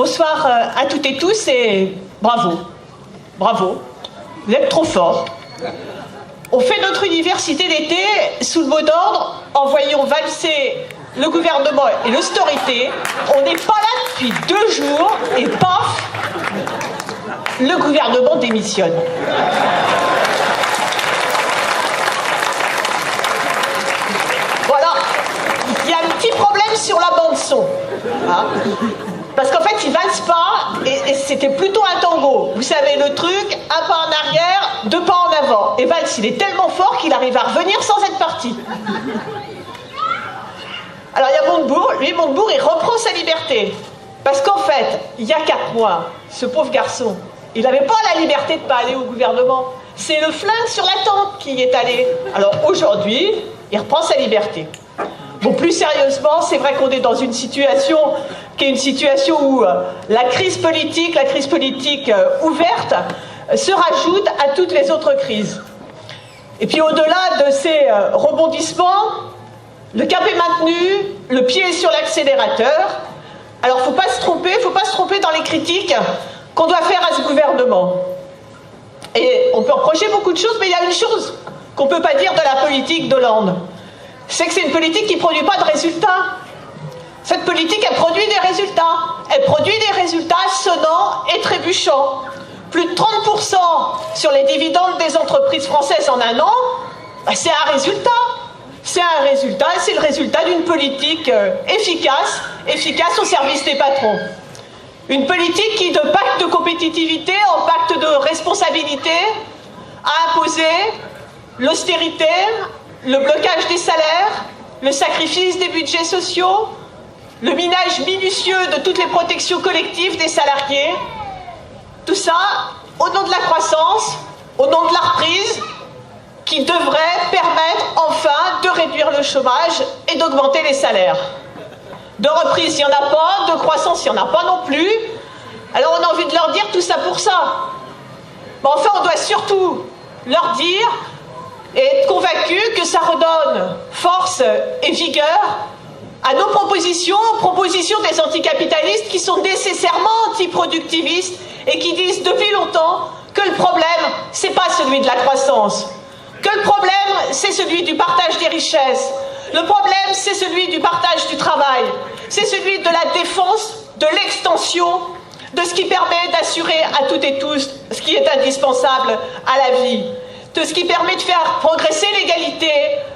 Bonsoir à toutes et tous et bravo. Bravo. Vous êtes trop forts. On fait notre université d'été sous le mot d'ordre en voyant valser le gouvernement et l'austérité. On n'est pas là depuis 2 jours et paf, le gouvernement démissionne. Voilà, il y a un petit problème sur la bande son. Hein, parce qu'en fait, il valse pas et c'était plutôt un tango. Vous savez le truc, un pas en arrière, 2 pas en avant. Et Valls, il est tellement fort qu'il arrive à revenir sans être parti. Alors il y a Montebourg, lui Montebourg, il reprend sa liberté. Parce qu'en fait, il y a 4 mois, ce pauvre garçon, il n'avait pas la liberté de ne pas aller au gouvernement. C'est le flingue sur la tempe qui y est allé. Alors aujourd'hui, il reprend sa liberté. Bon, plus sérieusement, c'est vrai qu'on est dans une situation qui est une situation où la crise politique ouverte se rajoute à toutes les autres crises. Et puis au-delà de ces rebondissements, le cap est maintenu, le pied est sur l'accélérateur. Alors il ne faut pas se tromper dans les critiques qu'on doit faire à ce gouvernement. Et on peut reprocher beaucoup de choses, mais il y a une chose qu'on ne peut pas dire de la politique d'Hollande. C'est que c'est une politique qui ne produit pas de résultats. Cette politique, elle produit des résultats. Elle produit des résultats sonnants et trébuchants. Plus de 30% sur les dividendes des entreprises françaises en un an, c'est un résultat. C'est un résultat, c'est le résultat d'une politique efficace au service des patrons. Une politique qui, de pacte de compétitivité en pacte de responsabilité, a imposé l'austérité, le blocage des salaires, le sacrifice des budgets sociaux, le minage minutieux de toutes les protections collectives des salariés. Tout ça au nom de la croissance, au nom de la reprise, qui devrait permettre enfin de réduire le chômage et d'augmenter les salaires. De reprise, il n'y en a pas, de croissance, il n'y en a pas non plus. Alors on a envie de leur dire tout ça pour ça. Mais enfin, on doit surtout leur dire et être convaincus que ça redonne force et vigueur à nos propositions des anticapitalistes qui sont nécessairement antiproductivistes et qui disent depuis longtemps que le problème, c'est pas celui de la croissance, que le problème, c'est celui du partage des richesses, le problème, c'est celui du partage du travail, c'est celui de la défense, de l'extension, de ce qui permet d'assurer à toutes et tous ce qui est indispensable à la vie, de ce qui permet de faire progresser l'égalité,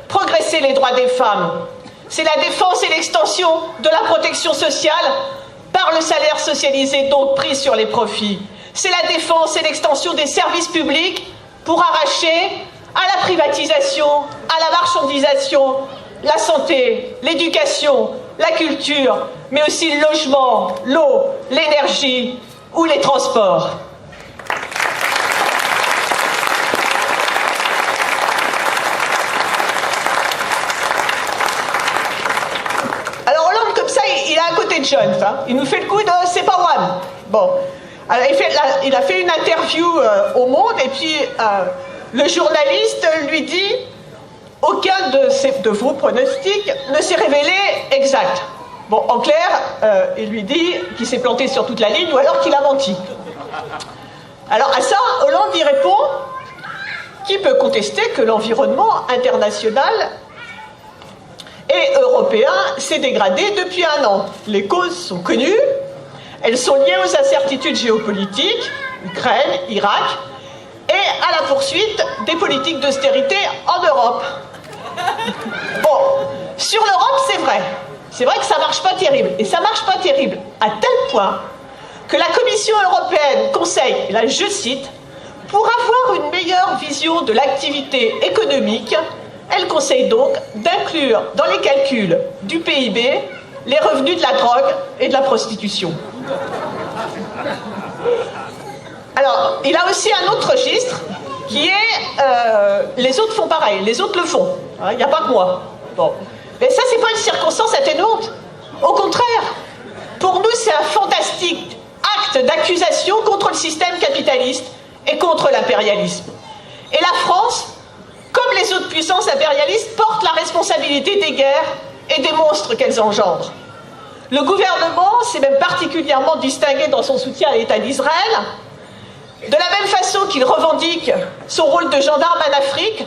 progresser les droits des femmes. C'est la défense et l'extension de la protection sociale par le salaire socialisé, donc pris sur les profits. C'est la défense et l'extension des services publics pour arracher à la privatisation, à la marchandisation, la santé, l'éducation, la culture, mais aussi le logement, l'eau, l'énergie ou les transports. Alors Hollande, comme ça, il a un côté de jeune, hein. Il nous fait le coup de « c'est pas one ». Bon, alors, il a fait une interview au Monde et puis le journaliste lui dit « aucun de vos pronostics ne s'est révélé exact ». Bon, en clair, il lui dit qu'il s'est planté sur toute la ligne ou alors qu'il a menti. Alors à ça, Hollande y répond « qui peut contester que l'environnement international et européen s'est dégradé depuis 1 an. Les causes sont connues, elles sont liées aux incertitudes géopolitiques, Ukraine, Irak, et à la poursuite des politiques d'austérité en Europe. » Bon, sur l'Europe, c'est vrai. C'est vrai que ça marche pas terrible. Et ça marche pas terrible à tel point que la Commission européenne conseille, et là je cite, « pour avoir une meilleure vision de l'activité économique, elle conseille donc d'inclure dans les calculs du PIB les revenus de la drogue et de la prostitution. » Alors, il a aussi un autre registre qui est les autres font pareil, les autres le font. Il n'y a pas que moi. Bon. Mais ça, c'est pas une circonstance atténuante. Au contraire, pour nous, c'est un fantastique acte d'accusation contre le système capitaliste et contre l'impérialisme. Et la France, comme les autres puissances impérialistes, porte la responsabilité des guerres et des monstres qu'elles engendrent. Le gouvernement s'est même particulièrement distingué dans son soutien à l'État d'Israël, de la même façon qu'il revendique son rôle de gendarme en Afrique,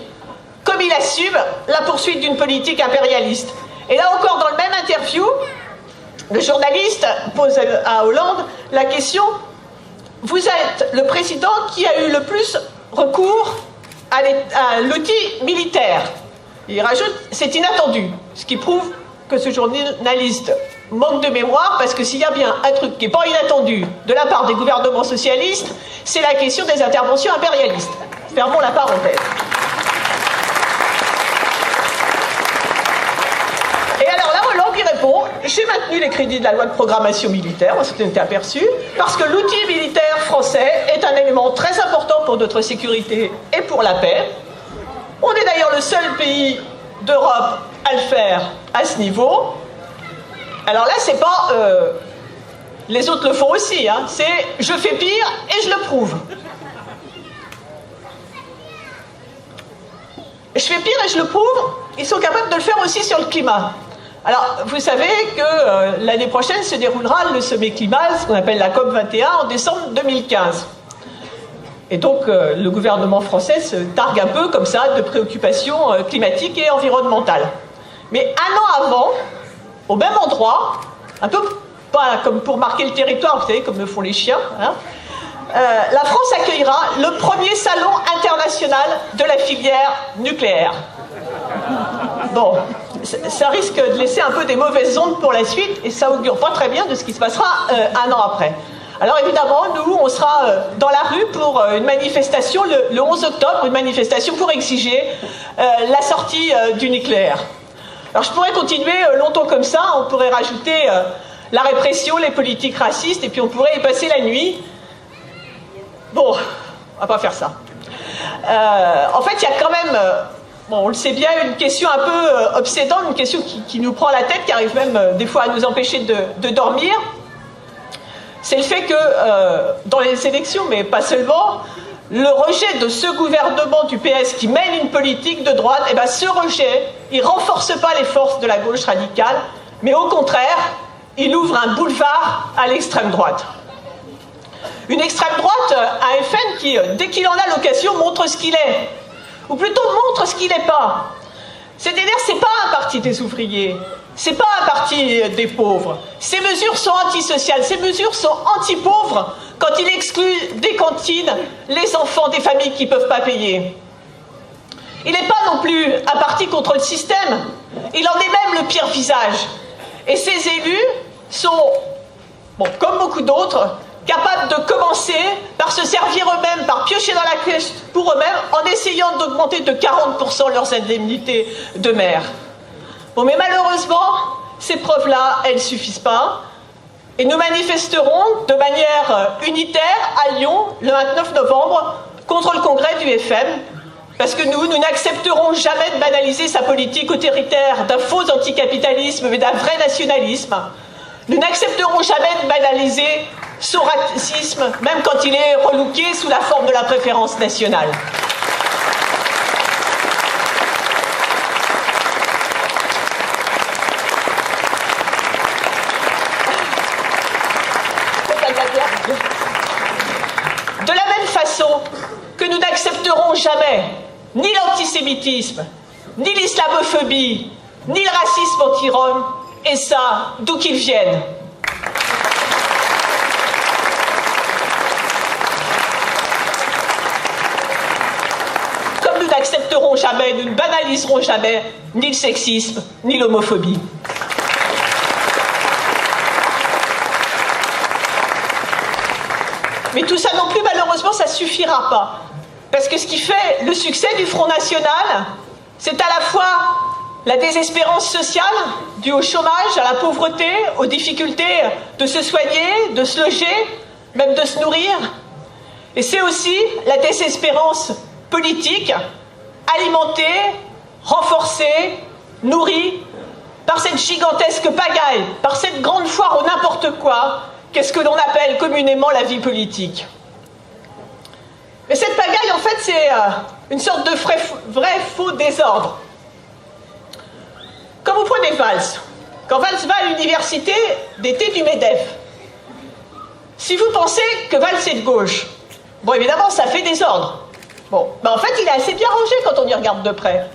comme il assume la poursuite d'une politique impérialiste. Et là encore, dans le même interview, le journaliste pose à Hollande la question « Vous êtes le président qui a eu le plus recours à l'outil militaire ». Il rajoute « C'est inattendu », ce qui prouve que ce journaliste manque de mémoire, parce que s'il y a bien un truc qui n'est pas inattendu de la part des gouvernements socialistes, c'est la question des interventions impérialistes. Fermons la parenthèse. Et alors là, Hollande y répond « J'ai maintenu les crédits de la loi de programmation militaire, c'était aperçu, parce que l'outil militaire français est un élément très important pour notre sécurité et pour la paix. On est d'ailleurs le seul pays d'Europe à le faire à ce niveau. » Alors là, c'est pas les autres le font aussi, hein, c'est je fais pire et je le prouve. Je fais pire et je le prouve, ils sont capables de le faire aussi sur le climat. Alors, vous savez que l'année prochaine se déroulera le sommet climat, ce qu'on appelle la COP21, en décembre 2015. Et donc, le gouvernement français se targue un peu comme ça de préoccupations climatiques et environnementales. Mais un an avant, au même endroit, un peu pas comme pour marquer le territoire, vous savez, comme le font les chiens, hein, la France accueillera le premier salon international de la filière nucléaire. Bon, ça risque de laisser un peu des mauvaises ondes pour la suite, et ça augure pas très bien de ce qui se passera un an après. Alors évidemment, nous, on sera dans la rue pour une manifestation le 11 octobre, une manifestation pour exiger la sortie du nucléaire. Alors je pourrais continuer longtemps comme ça, on pourrait rajouter la répression, les politiques racistes, et puis on pourrait y passer la nuit. Bon, on va pas faire ça. En fait, il y a quand même, bon, on le sait bien, une question un peu obsédante, une question qui nous prend la tête, qui arrive même des fois à nous empêcher de dormir. C'est le fait que dans les élections, mais pas seulement, le rejet de ce gouvernement du PS qui mène une politique de droite, eh ben, ce rejet, il ne renforce pas les forces de la gauche radicale, mais au contraire, il ouvre un boulevard à l'extrême droite. Une extrême droite, un FN qui, dès qu'il en a l'occasion, montre ce qu'il est. Ou plutôt montre ce qu'il n'est pas. C'est-à-dire, ce n'est pas un parti des ouvriers, ce n'est pas un parti des pauvres. Ces mesures sont antisociales, ces mesures sont anti-pauvres quand il exclut des cantines les enfants des familles qui ne peuvent pas payer. Il n'est pas non plus un parti contre le système, il en est même le pire visage. Et ces élus sont, bon, comme beaucoup d'autres, capables de commencer par se servir eux-mêmes, par piocher dans la caisse pour eux-mêmes, en essayant d'augmenter de 40% leurs indemnités de maire. Bon, mais malheureusement, ces preuves-là, elles ne suffisent pas. Et nous manifesterons de manière unitaire à Lyon, le 29 novembre, contre le congrès du FN, parce que nous n'accepterons jamais de banaliser sa politique autoritaire d'un faux anticapitalisme, mais d'un vrai nationalisme. Nous n'accepterons jamais de banaliser son racisme, même quand il est relooké sous la forme de la préférence nationale. De la même façon que nous n'accepterons jamais ni l'antisémitisme, ni l'islamophobie, ni le racisme anti-Rome, et ça, d'où qu'ils viennent. Comme nous n'accepterons jamais, nous ne banaliserons jamais ni le sexisme, ni l'homophobie. Mais tout ça non plus, malheureusement, ça ne suffira pas. Parce que ce qui fait le succès du Front National, c'est à la fois la désespérance sociale due au chômage, à la pauvreté, aux difficultés de se soigner, de se loger, même de se nourrir. Et c'est aussi la désespérance politique, alimentée, renforcée, nourrie par cette gigantesque pagaille, par cette grande foire au n'importe quoi, qu'est-ce que l'on appelle communément la vie politique. Mais cette pagaille, en fait, c'est une sorte de vrai faux désordre. Quand vous prenez valse, quand Valls va à l'université d'été du MEDEF, si vous pensez que Valls est de gauche, bon, évidemment, ça fait désordre. Bon, ben en fait, il est assez bien rangé quand on y regarde de près.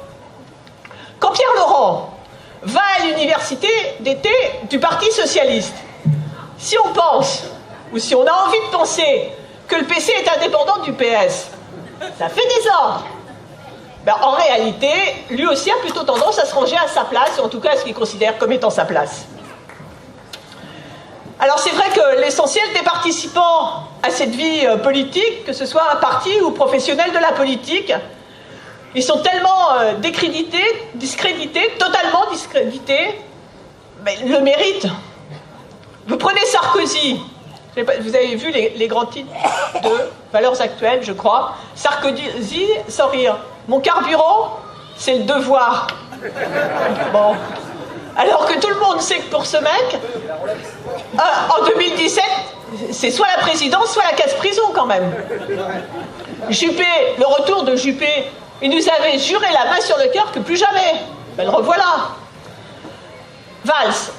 Quand Pierre Laurent va à l'université d'été du Parti socialiste, si on pense, ou si on a envie de penser, que le PC est indépendant du PS, ça fait désordre. Ben, en réalité, lui aussi a plutôt tendance à se ranger à sa place, ou en tout cas à ce qu'il considère comme étant sa place. Alors c'est vrai que l'essentiel des participants à cette vie politique, que ce soit un parti ou professionnel de la politique, ils sont tellement discrédités, totalement discrédités, mais le mérite. Vous prenez Sarkozy, vous avez vu les grands titres de Valeurs Actuelles, je crois. Sarkozy, sans rire. Mon carburant, c'est le devoir. Bon. Alors que tout le monde sait que pour ce mec, en 2017, c'est soit la présidence, soit la casse-prison quand même. Juppé, le retour de Juppé, il nous avait juré la main sur le cœur que plus jamais. Ben le revoilà. Valls.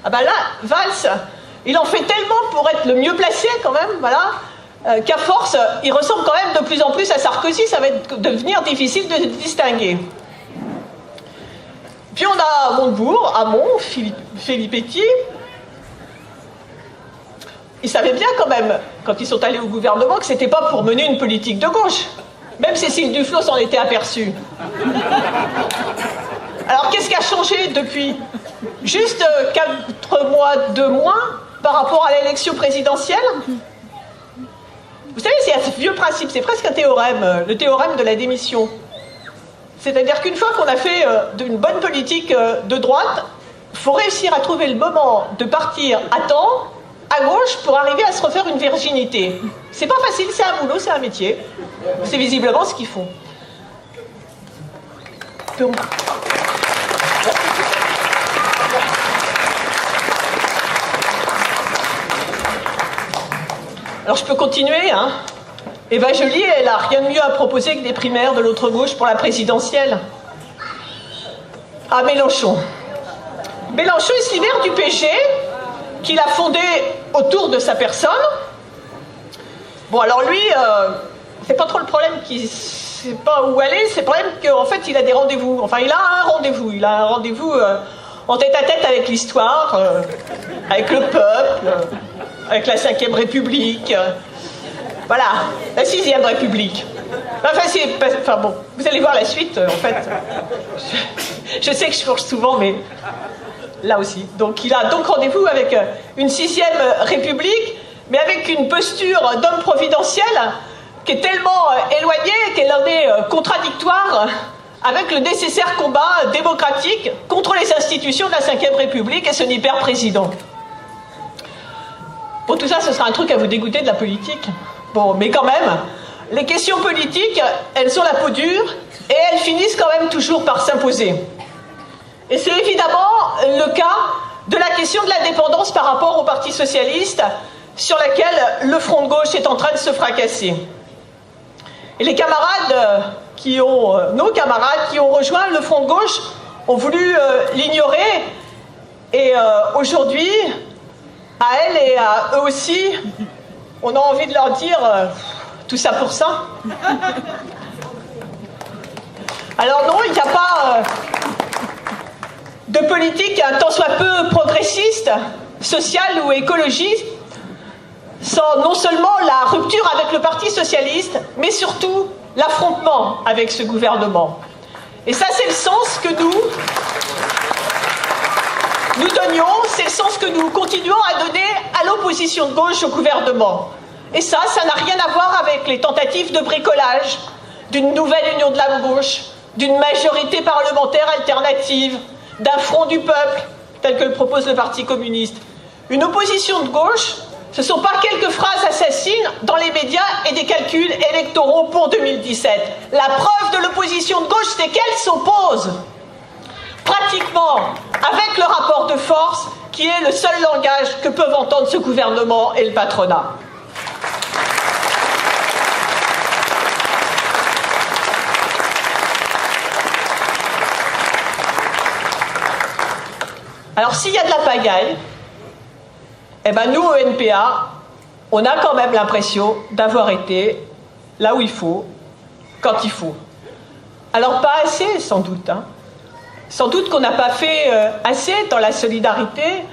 Ah ben là, Valls, il en fait tellement pour être le mieux placé quand même, voilà, qu'à force, il ressemble quand même de plus en plus à Sarkozy, ça va devenir difficile de distinguer. Puis on a Montebourg, Hamon, Filippetti. Ils savaient bien quand même, quand ils sont allés au gouvernement, que c'était pas pour mener une politique de gauche. Même Cécile Duflot s'en était aperçue. Alors qu'est-ce qui a changé depuis? Juste 4 mois de moins par rapport à l'élection présidentielle? Vous savez, c'est un vieux principe, c'est presque un théorème, le théorème de la démission. C'est-à-dire qu'une fois qu'on a fait d'une bonne politique de droite, il faut réussir à trouver le moment de partir à temps, à gauche, pour arriver à se refaire une virginité. C'est pas facile, c'est un boulot, c'est un métier. C'est visiblement ce qu'ils font. Donc... Alors je peux continuer, hein. Eva Joly, elle n'a rien de mieux à proposer que des primaires de l'autre gauche pour la présidentielle. Ah, Mélenchon. Mélenchon, il se libère du PG, qu'il a fondé autour de sa personne. Bon, alors lui, c'est pas trop le problème qu'il sait pas où aller, c'est le problème qu'en fait, il a des rendez-vous. Enfin, il a un rendez-vous. Il a un rendez-vous en tête-à-tête avec l'histoire, avec le peuple, avec la Ve République. Voilà, la Sixième République. Enfin bon, vous allez voir la suite, en fait. Je sais que je fourche souvent, mais là aussi. Donc il a donc rendez-vous avec une Sixième République, mais avec une posture d'homme providentiel qui est tellement éloignée qu'elle en est contradictoire avec le nécessaire combat démocratique contre les institutions de la Ve République et son hyper-président. Bon, tout ça, ce sera un truc à vous dégoûter de la politique. Bon, mais quand même, les questions politiques, elles ont la peau dure et elles finissent quand même toujours par s'imposer. Et c'est évidemment le cas de la question de la dépendance par rapport au Parti socialiste, sur laquelle le front de gauche est en train de se fracasser. Et les camarades nos camarades qui ont rejoint le front de gauche ont voulu l'ignorer. Et aujourd'hui, à elles et à eux aussi, on a envie de leur dire tout ça pour ça. Alors non, il n'y a pas de politique un tant soit peu progressiste, sociale ou écologiste, sans non seulement la rupture avec le Parti socialiste, mais surtout l'affrontement avec ce gouvernement. Et ça, c'est le sens que nous donnions, c'est le sens que nous continuons à donner à l'opposition de gauche au gouvernement. Et ça n'a rien à voir avec les tentatives de bricolage d'une nouvelle union de la gauche, d'une majorité parlementaire alternative, d'un front du peuple, tel que le propose le Parti communiste. Une opposition de gauche, ce ne sont pas quelques phrases assassines dans les médias et des calculs électoraux pour 2017. La preuve de l'opposition de gauche, c'est qu'elle s'oppose pratiquement avec le rapport de force qui est le seul langage que peuvent entendre ce gouvernement et le patronat. Alors s'il y a de la pagaille, eh ben nous au NPA, on a quand même l'impression d'avoir été là où il faut, quand il faut. Alors pas assez sans doute, hein. Sans doute qu'on n'a pas fait assez dans la solidarité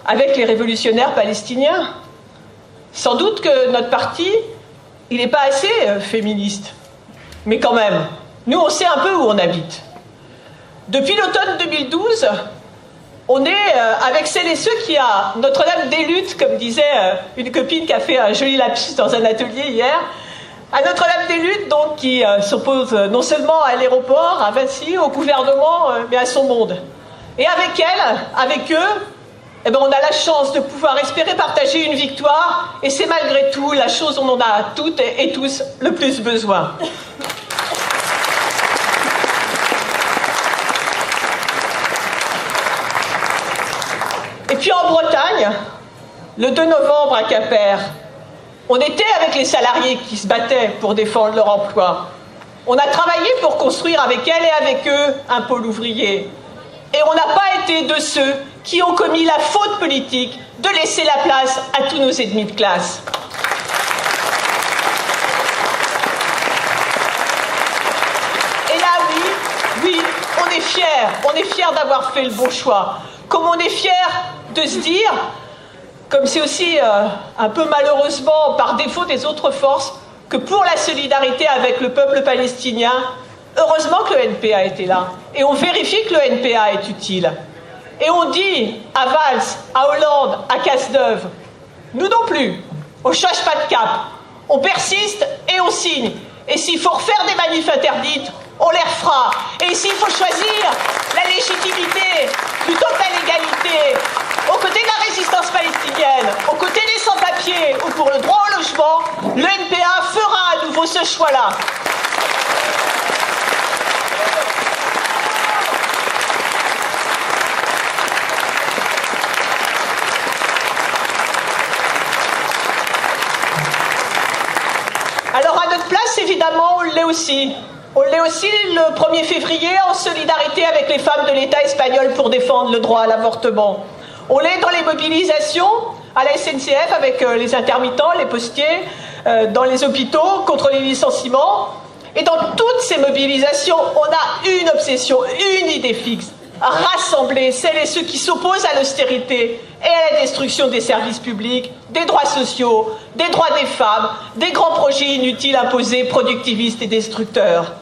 avec les révolutionnaires palestiniens. Sans doute que notre parti, il n'est pas assez féministe. Mais quand même, nous on sait un peu où on habite. Depuis l'automne 2012, on est avec celles et ceux qui a Notre-Dame des Luttes, comme disait une copine qui a fait un joli lapsus dans un atelier hier, à Notre-Dame des Luttes, donc, qui s'oppose non seulement à l'aéroport, à Vinci, au gouvernement, mais à son monde. Et avec elle, avec eux, eh ben, on a la chance de pouvoir espérer partager une victoire, et c'est malgré tout la chose dont on a toutes et tous le plus besoin. Et puis en Bretagne, le 2 novembre à Quimper, on était avec les salariés qui se battaient pour défendre leur emploi. On a travaillé pour construire avec elles et avec eux un pôle ouvrier. Et on n'a pas été de ceux qui ont commis la faute politique de laisser la place à tous nos ennemis de classe. Et là, oui, on est fiers d'avoir fait le bon choix. Comme on est fiers de se dire, comme c'est aussi un peu malheureusement par défaut des autres forces, que pour la solidarité avec le peuple palestinien, heureusement que le NPA était là. Et on vérifie que le NPA est utile. Et on dit à Valls, à Hollande, à Cazeneuve, nous non plus, on ne change pas de cap, on persiste et on signe. Et s'il faut refaire des manifs interdites, on les refera. Et s'il faut choisir la légitimité plutôt que la légalité, aux côtés de la résistance palestinienne, aux côtés des sans-papiers ou pour le droit au logement, le NPA fera à nouveau ce choix-là. Alors à notre place, évidemment, on l'est aussi. On l'est aussi le 1er février en solidarité avec les femmes de l'État espagnol pour défendre le droit à l'avortement. On l'est dans les mobilisations à la SNCF avec les intermittents, les postiers, dans les hôpitaux contre les licenciements. Et dans toutes ces mobilisations, on a une obsession, une idée fixe. Rassembler celles et ceux qui s'opposent à l'austérité et à la destruction des services publics, des droits sociaux, des droits des femmes, des grands projets inutiles imposés, productivistes et destructeurs.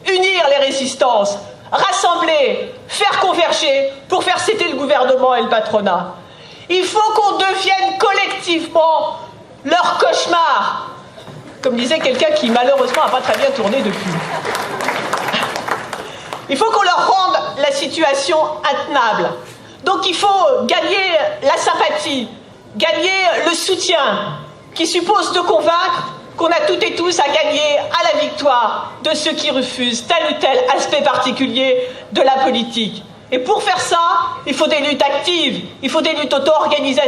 Unir les résistances, rassembler, faire converger pour faire céder le gouvernement et le patronat. Il faut qu'on devienne collectivement leur cauchemar, comme disait quelqu'un qui malheureusement n'a pas très bien tourné depuis. Il faut qu'on leur rende la situation intenable. Donc il faut gagner la sympathie, gagner le soutien, qui suppose de convaincre qu'on a toutes et tous à gagner à la victoire de ceux qui refusent tel ou tel aspect particulier de la politique. Et pour faire ça, il faut des luttes actives, il faut des luttes auto-organisées,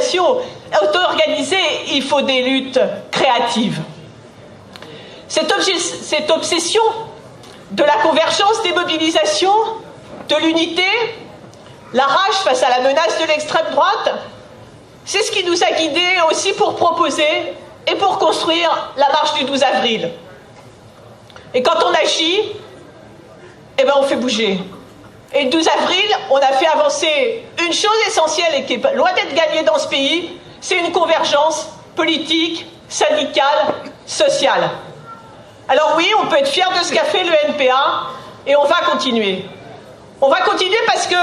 il faut des luttes créatives. Cette obsession de la convergence des mobilisations, de l'unité, la rage face à la menace de l'extrême droite, c'est ce qui nous a guidés aussi pour proposer et pour construire la marche du 12 avril. Et quand on agit, eh ben on fait bouger. Et le 12 avril, on a fait avancer une chose essentielle et qui est loin d'être gagnée dans ce pays, c'est une convergence politique, syndicale, sociale. Alors oui, on peut être fier de ce qu'a fait le NPA et on va continuer. On va continuer parce que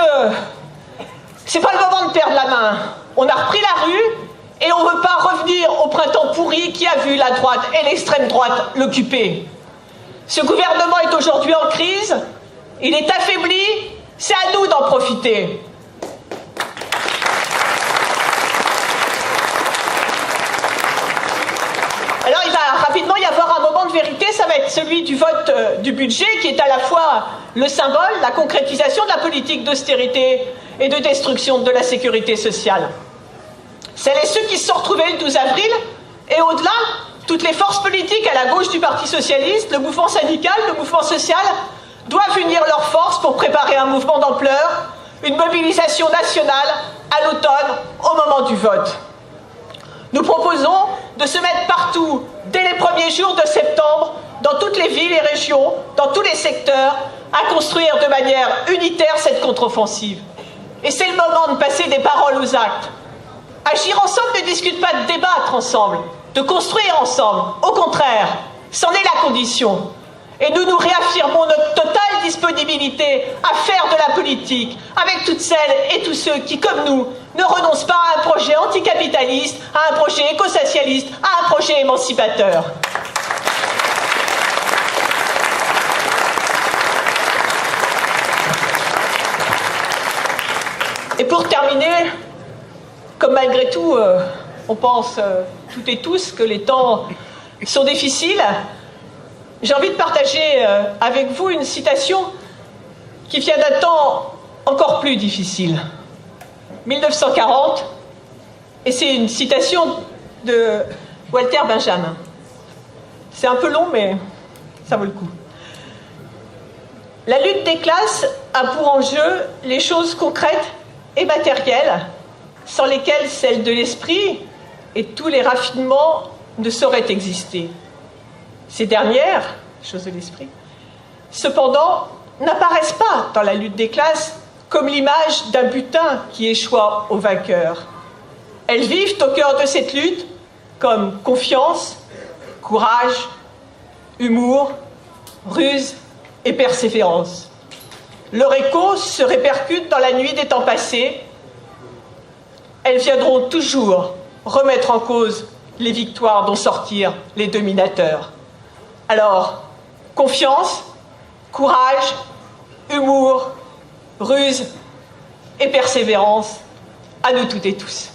c'est pas le moment de perdre la main. On a repris la rue et on ne veut pas revenir au printemps pourri qui a vu la droite et l'extrême droite l'occuper. Ce gouvernement est aujourd'hui en crise, il est affaibli, c'est à nous d'en profiter. Alors il va rapidement y avoir un moment de vérité, ça va être celui du vote du budget qui est à la fois le symbole, la concrétisation de la politique d'austérité et de destruction de la sécurité sociale. Celles et ceux qui se sont retrouvés le 12 avril et au-delà, toutes les forces politiques à la gauche du Parti socialiste, le mouvement syndical, le mouvement social, doivent unir leurs forces pour préparer un mouvement d'ampleur, une mobilisation nationale à l'automne au moment du vote. Nous proposons de se mettre partout, dès les premiers jours de septembre, dans toutes les villes et régions, dans tous les secteurs, à construire de manière unitaire cette contre-offensive. Et c'est le moment de passer des paroles aux actes. Agir ensemble ne discute pas de débattre ensemble, de construire ensemble. Au contraire, c'en est la condition. Et nous nous réaffirmons notre totale disponibilité à faire de la politique avec toutes celles et tous ceux qui, comme nous, ne renoncent pas à un projet anticapitaliste, à un projet écosocialiste, à un projet émancipateur. Et pour terminer, comme malgré tout, on pense toutes et tous que les temps sont difficiles, j'ai envie de partager avec vous une citation qui vient d'un temps encore plus difficile. 1940, et c'est une citation de Walter Benjamin. C'est un peu long, mais ça vaut le coup. La lutte des classes a pour enjeu les choses concrètes et matérielles, sans lesquelles celle de l'esprit et tous les raffinements ne sauraient exister. Ces dernières, choses de l'esprit, cependant, n'apparaissent pas dans la lutte des classes comme l'image d'un butin qui échoua aux vainqueurs. Elles vivent au cœur de cette lutte comme confiance, courage, humour, ruse et persévérance. Leur écho se répercute dans la nuit des temps passés. Elles viendront toujours remettre en cause les victoires dont sortirent les dominateurs. Alors, confiance, courage, humour, ruse et persévérance à nous toutes et tous.